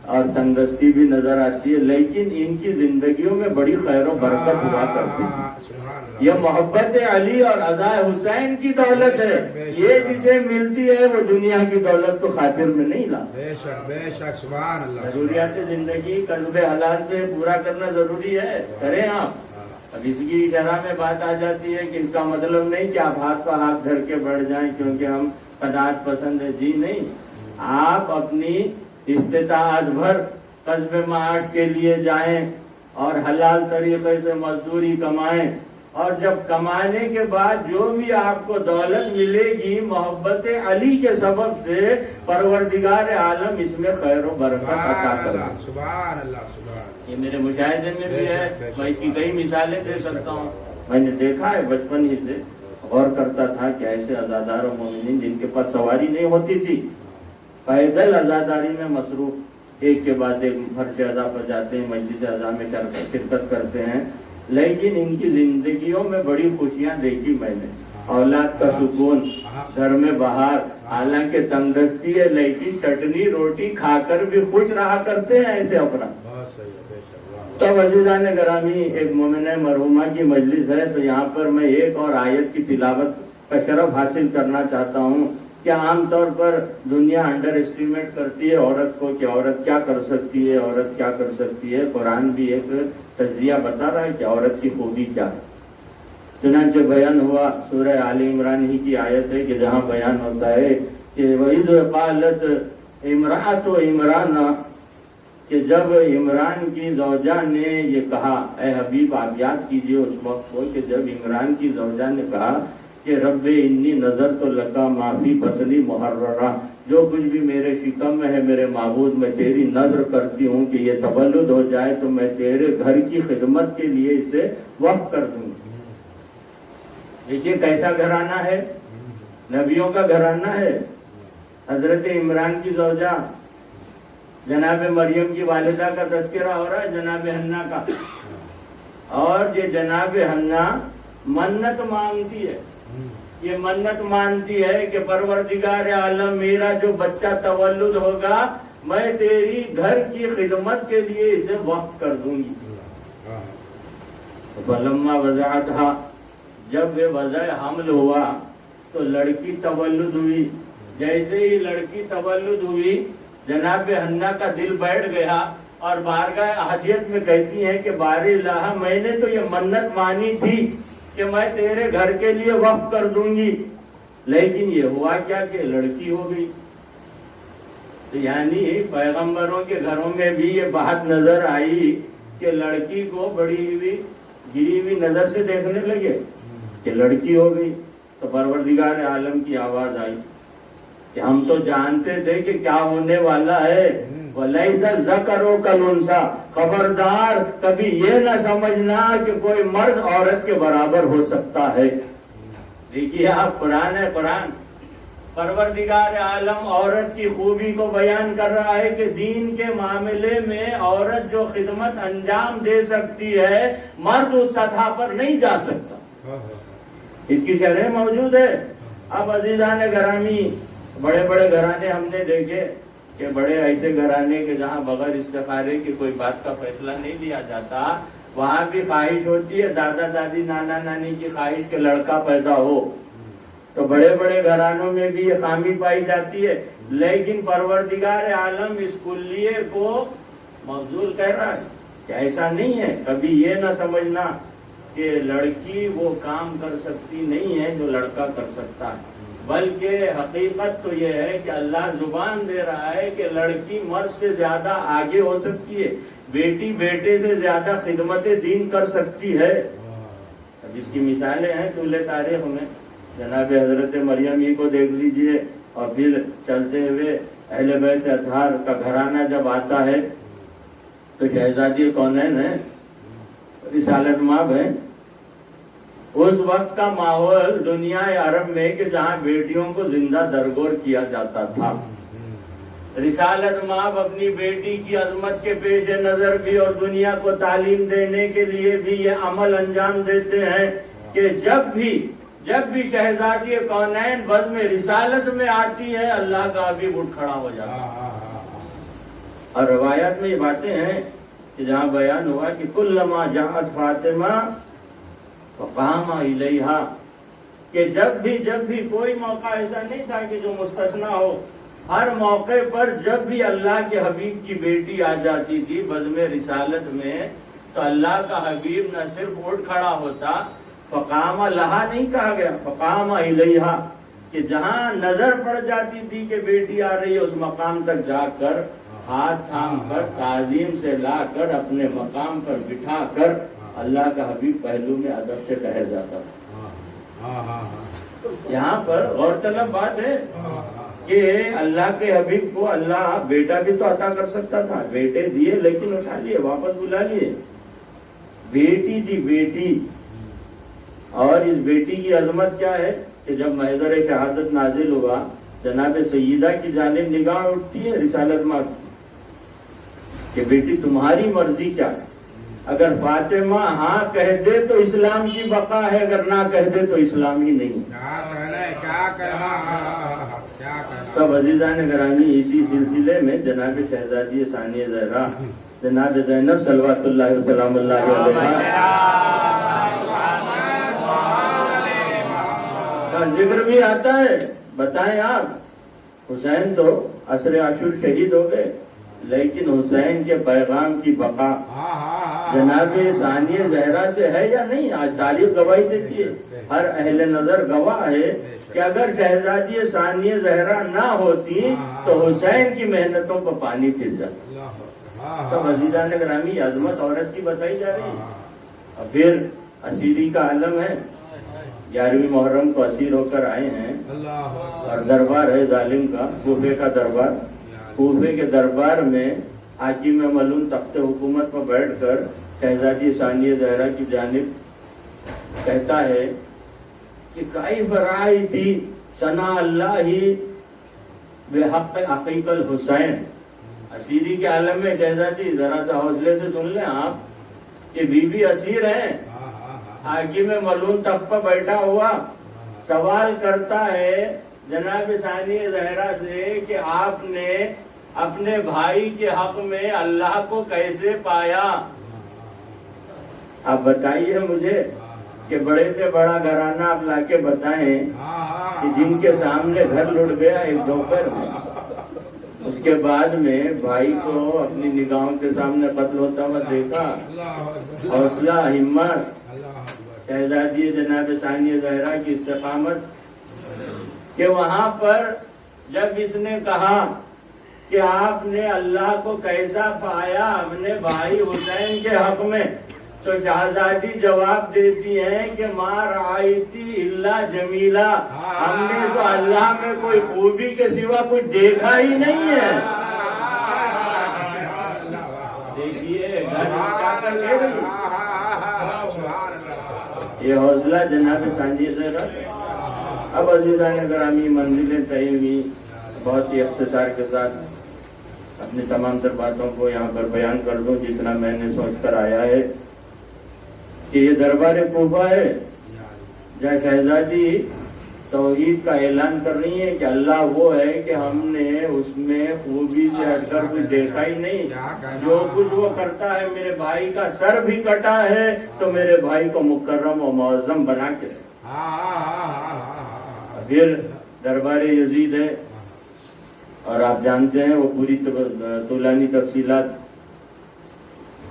اور تنگستی بھی نظر آتی ہے، لیکن ان کی زندگیوں میں بڑی خیر و برکت ہوا کرتی ہے۔ یہ محبت علی اور ادا حسین کی دولت ہے، یہ جسے ملتی ہے وہ دنیا کی دولت کو خاطر میں نہیں لاتا۔ ضروریات زندگی قصب حلال سے پورا کرنا ضروری ہے، کریں آپ۔ اب اس کی شرح میں بات آ جاتی ہے کہ اس کا مطلب نہیں کہ آپ ہاتھ پر ہاتھ دھر کے بڑھ جائیں کیونکہ ہم قناعت پسند ہے، جی نہیں۔ آپ اپنی استطاعت بھر قصب معاش کے لیے جائیں اور حلال طریقے سے مزدوری کمائیں، اور جب کمانے کے بعد جو بھی آپ کو دولت ملے گی محبت علی کے سبب سے پروردگار عالم اس میں خیر و برکت عطا کرے گا۔ سبحان اللہ، سبحان اللہ۔ یہ میرے مشاہدے میں بھی ہے، میں اس کی کئی مثالیں دے سکتا ہوں۔ میں نے دیکھا ہے، بچپن ہی سے غور کرتا تھا کہ ایسے عزادار و مومنین جن کے پاس سواری نہیں ہوتی تھی، پیدل عزاداری میں مصروف، ایک کے بعد ایک فرش ادا پر جاتے ہیں، مجلس ادا میں شرکت کرتے ہیں، لیکن ان کی زندگیوں میں بڑی خوشیاں دیکھی میں نے۔ اولاد کا سکون، گھر میں بہار، حالانکہ تندرستی ہے لیکن چٹنی روٹی کھا کر بھی خوش رہا کرتے ہیں ایسے افراد۔ تو عزیزان گرامی، ایک مومنہ مرحومہ کی مجلس ہے تو یہاں پر میں ایک اور آیت کی تلاوت کا شرف حاصل کرنا چاہتا ہوں کہ عام طور پر دنیا انڈر اسٹیمیٹ کرتی ہے عورت کو کہ عورت کیا کر سکتی ہے، عورت کیا کر سکتی ہے۔ قرآن بھی ایک تجزیہ بتا رہا ہے کہ عورت کی خوبی کیا ہے۔ چنانچہ بیان ہوا سورہ آل عمران ہی کی آیت ہے کہ جہاں بیان ہوتا ہے کہ وَإِذْ قَالَتْ امرأة عمران، کہ جب عمران کی زوجہ نے یہ کہا، اے حبیب آپ یاد کیجئے اس وقت کو کہ جب عمران کی زوجہ نے کہا کہ رب انی نظرت لک ما فی بطنی محررہ، جو کچھ بھی میرے شکم میں ہے میرے معبود، میں تیری نظر کرتی ہوں کہ یہ تولد ہو جائے تو میں تیرے گھر کی خدمت کے لیے اسے وقف کر دوں گی۔ دیکھیے کیسا گھرانہ ہے، نبیوں کا گھرانہ ہے۔ حضرت عمران کی زوجہ جناب مریم کی والدہ کا تذکرہ ہو رہا ہے، جناب حنا کا، اور یہ جناب حنا منت مانگتی ہے، یہ منت مانتی ہے کہ پروردگار عالم میرا جو بچہ تولد ہوگا میں تیری گھر کی خدمت کے لیے اسے وقف کر دوں گی۔ فلما وضعتھا، جب یہ وضع حمل ہوا تو لڑکی تولد ہوئی۔ جیسے ہی لڑکی تولد ہوئی جناب حنا کا دل بیٹھ گیا اور بارگاہ احدیت میں کہتی ہیں کہ باری الہ میں نے تو یہ منت مانی تھی کہ میں تیرے گھر کے لیے وقف کر دوں گی، لیکن یہ ہوا کیا کہ لڑکی ہو گئی۔ تو یعنی پیغمبروں کے گھروں میں بھی یہ بات نظر آئی کہ لڑکی کو بڑی ہوئی گری ہوئی نظر سے دیکھنے لگے کہ لڑکی ہو گئی۔ تو پروردگار عالم کی آواز آئی کہ ہم تو جانتے تھے کہ کیا ہونے والا ہے، وَلَيْسَ الذَّكَرُ كَالْأُنثَىٰ، خبردار کبھی یہ نہ سمجھنا کہ کوئی مرد عورت کے برابر ہو سکتا ہے۔ دیکھیے آپ، قرآن ہے، قرآن پروردگار عالم عورت کی خوبی کو بیان کر رہا ہے کہ دین کے معاملے میں عورت جو خدمت انجام دے سکتی ہے مرد اس سطح پر نہیں جا سکتا، اس کی شرح موجود ہے۔ اب عزیزان گرامی، بڑے بڑے گھرانے ہم نے دیکھے کہ بڑے ایسے گھرانے کے جہاں بغیر استخارے کی کوئی بات کا فیصلہ نہیں لیا جاتا، وہاں بھی خواہش ہوتی ہے، دادا دادی نانا نانی کی خواہش کہ لڑکا پیدا ہو۔ تو بڑے بڑے گھرانوں میں بھی یہ خامی پائی جاتی ہے، لیکن پروردگار عالم اس کلیے کو مفضول کہہ رہا ہے کہ ایسا نہیں ہے۔ کبھی یہ نہ سمجھنا کہ لڑکی وہ کام کر سکتی نہیں ہے جو لڑکا کر سکتا ہے، بلکہ حقیقت تو یہ ہے کہ اللہ زبان دے رہا ہے کہ لڑکی مرد سے زیادہ آگے ہو سکتی ہے، بیٹی بیٹے سے زیادہ خدمت دین کر سکتی ہے۔ اب اس کی مثالیں ہیں طول تاریخ میں، جناب حضرت مریم ہی کو دیکھ لیجئے، اور پھر چلتے ہوئے اہل بیت اطہار کا گھرانہ جب آتا ہے تو شہزادی کونین ہے، رسالت مآب ہے۔ اس وقت کا ماحول دنیا عرب میں کہ جہاں بیٹیوں کو زندہ درگور کیا جاتا تھا، رسالت مآب اپنی بیٹی کی عظمت کے پیش نظر بھی اور دنیا کو تعلیم دینے کے لیے بھی یہ عمل انجام دیتے ہیں کہ جب بھی شہزادی کونین بزم رسالت میں آتی ہے اللہ کا حبیب اٹھ کھڑا ہو جاتا ہے۔ اور روایات میں یہ باتیں ہیں کہ جہاں بیان ہوا کہ کلما جاءت فاطمہ فقام الیہا، کہ جب بھی کوئی موقع ایسا نہیں تھا کہ جو مستثنا ہو، ہر موقع پر جب بھی اللہ کے حبیب کی بیٹی آ جاتی تھی بزم رسالت میں تو اللہ کا حبیب نہ صرف اٹھ کھڑا ہوتا، فقام لہا نہیں کہا گیا، فقام الیہا، کہ جہاں نظر پڑ جاتی تھی کہ بیٹی آ رہی ہے اس مقام تک جا کر ہاتھ تھام کر تعظیم سے لا کر اپنے مقام پر بٹھا کر اللہ کا حبیب پہلو میں ادب سے ٹہر جاتا تھا۔ یہاں پر غور طلب بات ہے کہ اللہ کے حبیب کو اللہ بیٹا بھی تو عطا کر سکتا تھا، بیٹے دیے لیکن اٹھا لیے، واپس بلا لیے، بیٹی دی بیٹی۔ اور اس بیٹی کی عظمت کیا ہے کہ جب محضر شہادت نازل ہوا جناب سیدہ کی جانب نگاہ اٹھتی ہے رسالت ماں کہ بیٹی تمہاری مرضی کیا ہے، اگر فاطمہ ہاں کہہ دے تو اسلام کی بقا ہے، اگر نہ کہہ دے تو اسلام ہی نہیں۔ تب عزیزان گرامی، اسی سلسلے میں جناب شہزادی ثانیہ زہرا جناب زینب صلوات اللہ وسلام اللہ علیہ کا ذکر بھی آتا ہے۔ بتائیں آپ، حسین تو عصر عاشور شہید ہو گئے، لیکن حسین کے پیغام کی بقا جناب ثانیہ زہرا سے ہے یا نہیں؟ آج تاریخ گواہی دیتی ہے، ہر اہل نظر گواہ ہے کہ اگر شہزادی ثانیہ زہرا نہ ہوتی تو حسین کی محنتوں کو پانی پھر جاتا۔ تو عزیزان گرامی، عظمت عورت کی بتائی جا رہی ہے۔ اور پھر اسیری کا عالم ہے، 11ویں محرم کو اسیر ہو کر آئے ہیں، اور دربار ہے ظالم کا، کوفے کا دربار۔ کوفے کے دربار میں حاکم ملون تخت حکومت پر بیٹھ کر شہزادی ثانیہ زہرا کی جانب کہتا ہے کہ کیف رأیتی ثناء اللہ بحق عقیق الحسین۔ اسیری کے عالم میں شہزادی ذرا سا حوصلے سے سن لیں آپ کہ بی بی اسیر ہیں، حاکم ملون تخت پر بیٹھا ہوا سوال کرتا ہے جناب ثانیہ زہرا سے کہ آپ نے اپنے بھائی کے حق میں اللہ کو کیسے پایا؟ آپ بتائیے مجھے کہ بڑے سے بڑا گھرانہ آپ لا کے بتائیں کہ جن کے سامنے گھر لٹ گیا ایک دوپہر میں، اس کے بعد میں بھائی کو اپنی نگاہوں کے سامنے قتل ہوتا ہوا دیکھا. حوصلہ، ہمت، شہزادی جناب ثانیہ زہرا کی استقامت کہ وہاں پر جب اس نے کہا کہ آپ نے اللہ کو کیسا پایا اپنے بھائی حسین کے حق میں، تو شہزادی جواب دیتی ہیں کہ ما رأیتی الا جمیلا، ہم نے تو اللہ میں کوئی خوبی کے سوا کچھ دیکھا ہی نہیں ہے. دیکھیے یہ حوصلہ جناب ثانیہ زہرا. اب عزیزان گرامی، منزلیں طے ہوئی. بہت ہی اختصار کے ساتھ اپنی تمام تر باتوں کو یہاں پر بیان کر دوں جتنا میں نے سوچ کر آیا ہے کہ یہ دربار کوفہ ہے جہاں شہزادی توحید کا اعلان کر رہی ہے کہ اللہ وہ ہے کہ ہم نے اس میں خوبی سے ہٹ کر کچھ دیکھا ہی نہیں. جو کچھ وہ کرتا ہے، میرے بھائی کا سر بھی کٹا ہے تو میرے بھائی کو مکرم و معظم بنا کے. پھر دربار یزید ہے اور آپ جانتے ہیں وہ پوری طولانی تفصیلات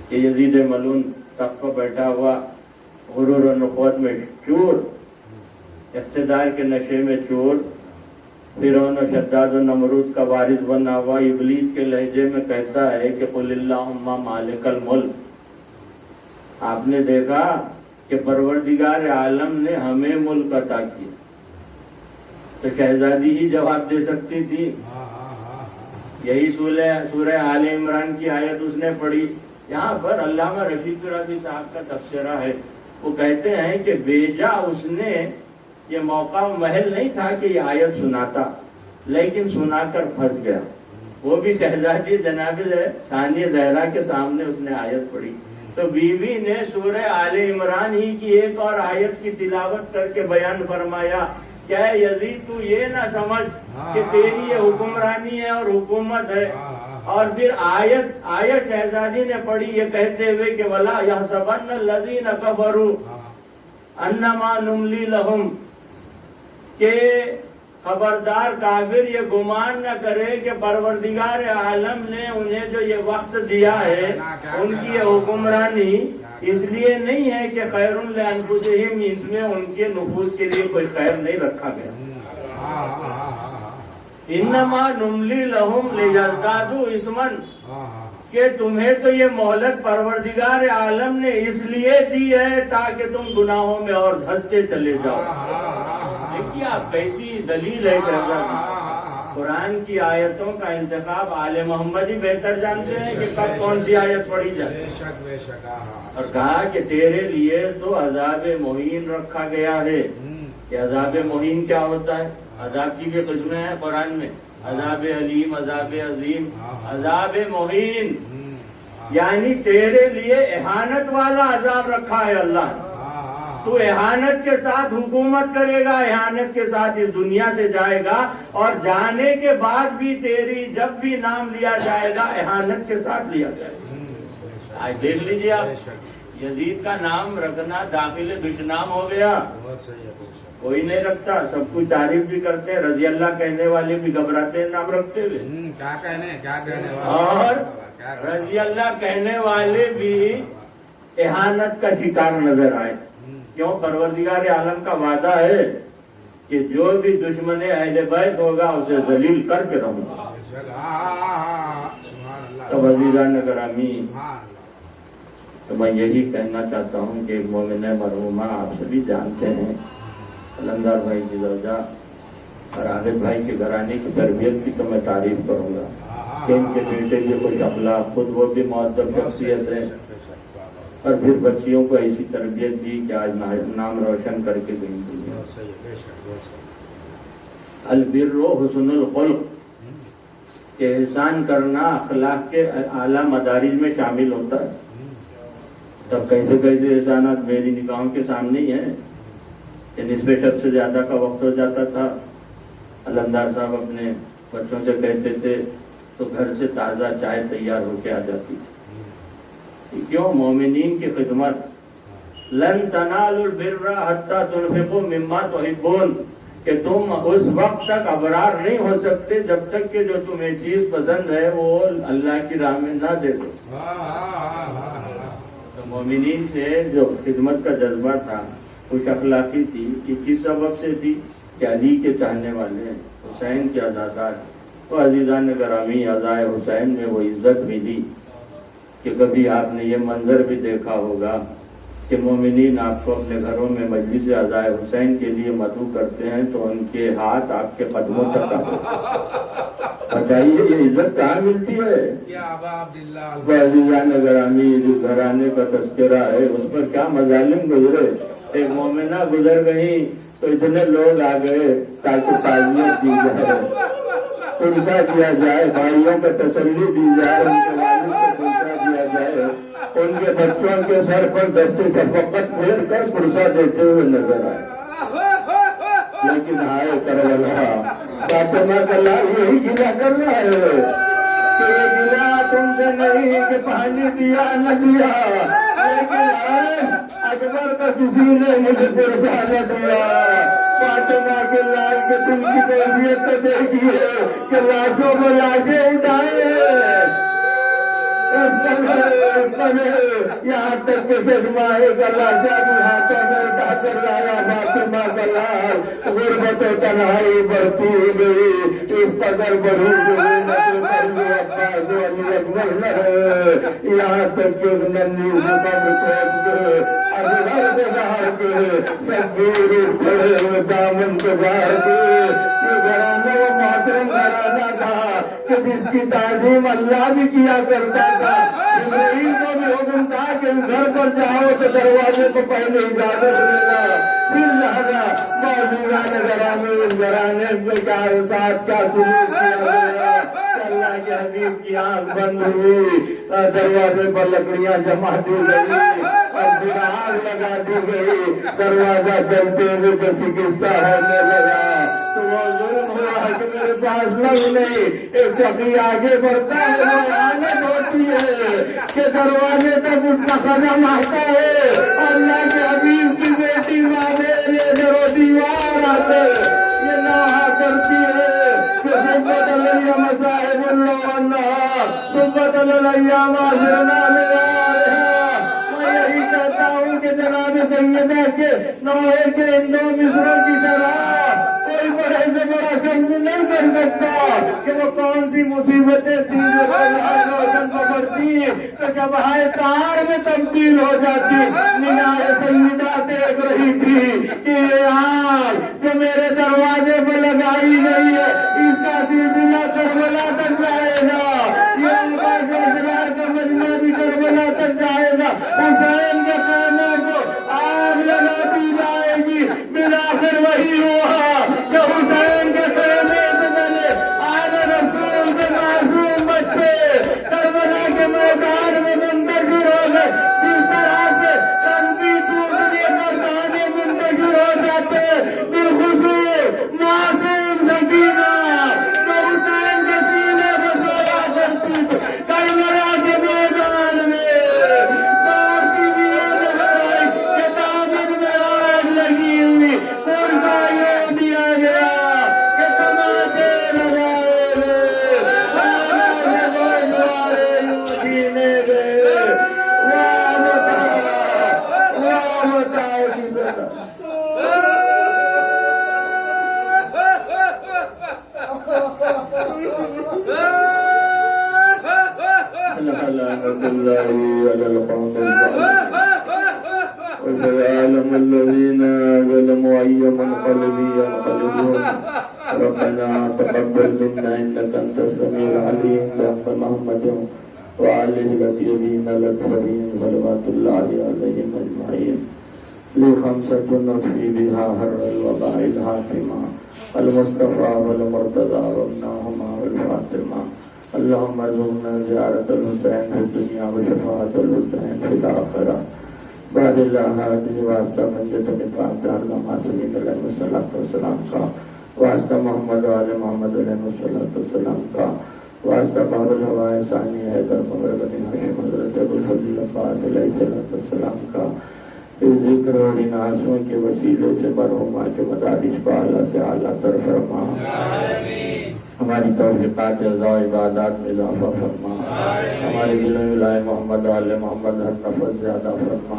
کہ یزید ملعون تخت پر بیٹھا ہوا، غرور و نخوت میں چور، اقتدار کے نشے میں چور، فرعون و شداد و نمرود کا وارث بنا ہوا، ابلیس کے لہجے میں کہتا ہے کہ قل اللہم مالک الملک. آپ نے دیکھا کہ پروردگار عالم نے ہمیں ملک عطا کیا، تو شہزادی ہی جواب دے سکتی تھی. یہی سورہ آل عمران کی آیت اس نے پڑھی. یہاں پر علامہ رشید رضوی صاحب کا تبصرہ ہے. وہ کہتے ہیں کہ بیجا اس نے یہ موقع محل نہیں تھا کہ یہ آیت سناتا، لیکن سنا کر پھنس گیا. وہ بھی شہزادی جناب ثانیہ زہرا کے سامنے اس نے آیت پڑھی تو بیوی نے سورہ آل عمران ہی کی ایک اور آیت کی تلاوت کر کے بیان فرمایا، کیا یزید تو یہ نہ سمجھ کہ تیری یہ حکمرانی ہے اور حکومت ہے. اور پھر آیت شہزادی نے پڑھی یہ کہتے ہوئے کہ وَلَا يَحْسَبَنَّ الَّذِينَ كَفَرُوا أَنَّمَا نُمْلِي لَهُمْ، کہ خبردار کافر یہ گمان نہ کرے کہ پروردگار عالم نے انہیں جو یہ وقت دیا ہے ان کی یہ حکمرانی اس لیے نہیں ہے کہ خیر لانفسہم، اس میں ان کے نفوس کے لیے کوئی خیر نہیں رکھا گیا. انما نملی لہم لیزدادوا اثما، کہ تمہیں تو یہ مہلت پروردگار عالم نے اس لیے دی ہے تاکہ تم گناہوں میں اور دھستے چلے جاؤ. دیکھیے آپ کیسی دلیل ہے. قرآن کی آیتوں کا انتخاب آل محمد ہی بہتر جانتے ہیں کہ کب کون سی آیت پڑھی جائے. اور کہا کہ تیرے لیے تو عذاب مہین رکھا گیا ہے. کہ عذاب مہین کیا ہوتا ہے؟ عذاب کی بھی قسمیں ہیں قرآن میں، عذاب علیم، عذاب عظیم، عذاب مہین، یعنی تیرے لیے اہانت والا عذاب رکھا ہے اللہ نے. تو اہانت کے ساتھ حکومت کرے گا، اہانت کے ساتھ اس دنیا سے جائے گا، اور جانے کے بعد بھی تیری جب بھی نام لیا جائے گا اہانت کے ساتھ لیا جائے گا. آج دیکھ لیجیے آپ، یزید کا نام رکھنا داخل دشنام ہو گیا. کوئی نہیں رکھتا، سب کچھ تعریف بھی کرتے ہیں، رضی اللہ کہنے والے بھی گھبراتے ہیں نام رکھتے ہوئے. کیا کہنے اور رضی اللہ کہنے والے بھی اہانت کا شکار نظر آئے. کیوں؟ پروردگار عالم کا وعدہ ہے کہ جو بھی دشمن اہل بیت ہوگا اسے ذلیل کر کے رہوں گا. تو عزیزان گرامی، تو میں یہی کہنا چاہتا ہوں کہ ایک مومنہ مرحومہ آپ سبھی جانتے ہیں، علمدار بھائی کی زوجہ اور عابد بھائی کے گھرانے کی تربیت کی تو میں تعریف کروں گا کہ ان کے بیٹے یہ کچھ اخلاق، خود وہ بھی مؤدب شخصیت ہے، اور پھر بچیوں کو ایسی تربیت دی کہ آج نام روشن کر کے گئی. البر حسن الخلق، کہ احسان کرنا اخلاق کے اعلیٰ مدارج میں شامل ہوتا ہے. تب کیسے کیسے احسانات میری نگاہوں کے سامنے ہی ہیں کہ نصف شب سے زیادہ کا وقت ہو جاتا تھا. علمدار صاحب اپنے بچوں سے کہتے تھے تو گھر سے تازہ چائے تیار ہو کے آ جاتی تھی. کیوں؟ مومنین کی خدمت. لن تنالوا البر حتی تنفقوا مما تحبون، کہ تم اس وقت تک ابرار نہیں ہو سکتے جب تک کہ جو تمہیں چیز پسند ہے وہ اللہ کی راہ میں نہ دے دو. تو مومنین سے جو خدمت کا جذبہ تھا، خوش اخلاقی تھی، کہ کس سبب سے تھی؟ کہ علی کے چاہنے والے ہیں، حسین کے عزادار. تو عزیزان گرامی، عزائے حسین میں وہ عزت ملی کہ کبھی آپ نے یہ منظر بھی دیکھا ہوگا کہ مومنین آپ کو اپنے گھروں میں مجلس عزائے حسین کے لیے مدعو کرتے ہیں تو ان کے ہاتھ آپ کے قدموں تک آتے. بتائیے یہ عزت کہاں ملتی ہے؟ عزیزان گرامی، جو گھرانے کا تذکرہ ہے اس پر کیا مظالم گزرے. ایک مومنہ گزر گئی تو اتنے لوگ آ گئے تاکہ تعزیت دی جائے، پرسا کیا جائے، بھائیوں کو تسلی دی جائے، ان کے والد کو پرسا دیا جائے، ان کے بچوں کے سر پر دستے شفقت پھیر کر پرسا دیتے ہوئے نظر آئے. لیکن ہائے کربلا، فاطمہ کا لال یہی گلا کر رہا ہے کہ یہ گلا تم سے نہیں کہ پانی دیا نہ دیا، لیکن اکبر کا کسی نے مجھے پرسا نہ دیا. فاطمہ کے لال کے دل کی کیفیت تو دیکھیے کہ لاشوں کو لاشیں اٹھائے، یہاں تک کہ سجمائے کا لاشا بھی ہاتھوں میں اٹھا کر لایا. فاطمہ کا لال غربت و تنہائی بڑھتی گئی، اس قدر بڑھی اکبر نہ ہے، یہاں تک کہ ننھی سے قبر پہنچ گئے، گھر سے باہر گئے، تکبیر کھڑے ہوئے دامن کے باہر گئے. یہ گھرانہ وہ محترم گھرانہ تھا کہ جس کی تعظیم اللہ بھی کیا کرتا تھا. جبرائیل کو بھی حکم تھا کہ گھر پر جاؤ تو دروازے کو پہلے اجازت لینا، پھر جانا. موجودہ گھرانے میں کیا ساتھ کیا سلوک کیا گیا. اللہ کے حبیب کی آنکھ بند ہوئی، دروازے پر لکڑیاں جمع دی گئی اور پھر آگ لگا دی گئی. دروازہ چلتے ہوئے تو شکستہ ہونے لگا. تو وہ ظلم ہوا کہ میرے پاس لگ نہیں. ایک سخی آگے بڑھتا ہے، وہ عادت ہوتی ہے کہ دروازے تک اس کا قدم آتا ہے. اللہ کے حبیب کی بیٹی والے درو دیوار آتے یہ نوحہ کرتی ہے کہ سبت الایام صاحب اللہ عنہ، سبت الایام آشرنا لیا. میں یہی چاہتا ہوں کہ جناب سیدہ کے نوحے کے ہندو مصروں کی طرح کوئی بڑے سے بڑا شخص نہیں کر سکتا کہ وہ کون سی مصیبتیں تھی جو روشن پکڑتی تو جب ہائے تار میں تبدیل ہو جاتی. مینار سیدہ دیکھ رہی تھی کہ یہ آگ جو میرے دروازے پہ لگائی گئی ہے اس کا سلسلہ کربلا تک جائے گا. یہ آواز اسرار کا مجمع بھی کربلا تک جائے گا. حسین کے خیمے کو آگ لگاتی جائے گی. بالآخر وہی ہوا کہ حسین کے خیمے سے پہلے آل رسول سے معصوم بچے کربلا کے میدان میں منتشر ہو گئے. جس طرح سے تنبی ٹوٹنے پر دانے منتشر ہو جاتے بالخصوص معصوم سکینہ تو حسین کے سینے کو سویا کرتی تھی. کربلا کے میدان میں دوڑتی ہوئی کہ دامن میں آگ لگی ہوئی. پرسا یہ دیا گیا کہ تماچے لگائے گئے، سارے گردوارے یوں چھینے گئے. واہ بتا اسی طرح لعنت اللہ علی القوم الظالمین وسيعلم الذين ظلموا أي منقلب ينقلبون. ربنا تقبل منا إنك أنت السميع العليم. بحق محمد وآله الطيبين الأطهرين صلوات الله عليهم أجمعين. لي خمسة نطفي بها حر الوباء الحاكمة المصطفى والمرتضى وابناهما والفاطمة. اللهم ارزقنا زيارة الحسين في الدنيا وشفاعة الحسين في الآخرة. بعد الہادی واسطہ مسجد نفاق دارنا معصومین علیہ الصلوۃ والسلام کا، واسطہ محمد علیہ محمد علیہ الصلوۃ والسلام کا، واسطہ باب الہوائے ثانی حیدر مغرب بن ہاشم حضرت ابوالفضل عباس علیہ الصلوۃ والسلام کا، ذکر ذکر اور ان آنسوؤں کے وسیلے سے مرحومہ کے مدارج کو اعلیٰ سے اعلیٰ تر فرما، ہماری توفیقات اعضاء و عبادات میں اضافہ فرما، ہمارے دلوں میں لائے محمد آل محمد ہر نفس زیادہ فرما۔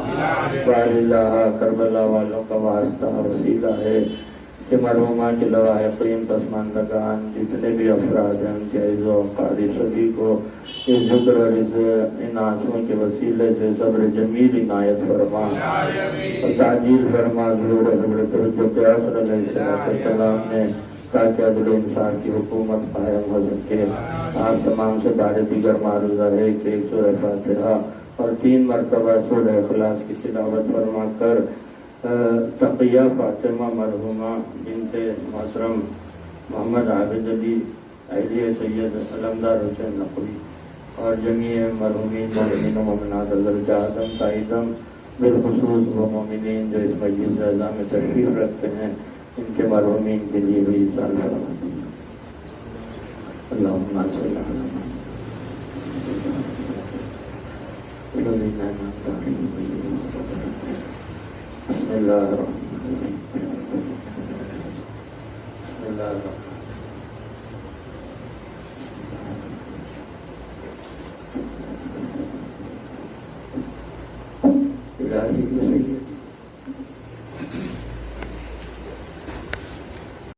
اللہ کربلا والوں کا واسطہ وسیلہ ہے کہ مرحومہ کے لواحقین پسماندگان جتنے بھی افراد ہیں ان کے عزیز و اقارب سبھی کو اس ذکر اور ان آنسوؤں کے وسیلے سے صبر جمیل عنایت فرما اور تعجیل فرما ضرور حضرت قیاس علیہ السلام نے، تاکہ عدل انصاف کی حکومت قائم ہو سکے۔ آپ تمام سے بار دیگر معروضہ ہے کہ ایک سورہ فاتحہ اور 3 مرتبہ سورہ اخلاص کی تلاوت فرما کر تقیہ فاطمہ مرحومہ بنت محترم محمد عابد علی اہلیہ سید علمدار حسین نقوی اور جمیع مرحومین مومنین و مومنات حضرت آدم تائیدم بالخصوص وہ مومنین جو اس مجلس رضا میں تشریف رکھتے ہیں، ان کے مرحومین کے لیے بھی سال فرمائیں۔ اللہم صلی اللہ علیہ وسلم۔ بسم اللہ الرحمن الرحیم۔ بسم اللہ الرحمن الرحیم۔ الہی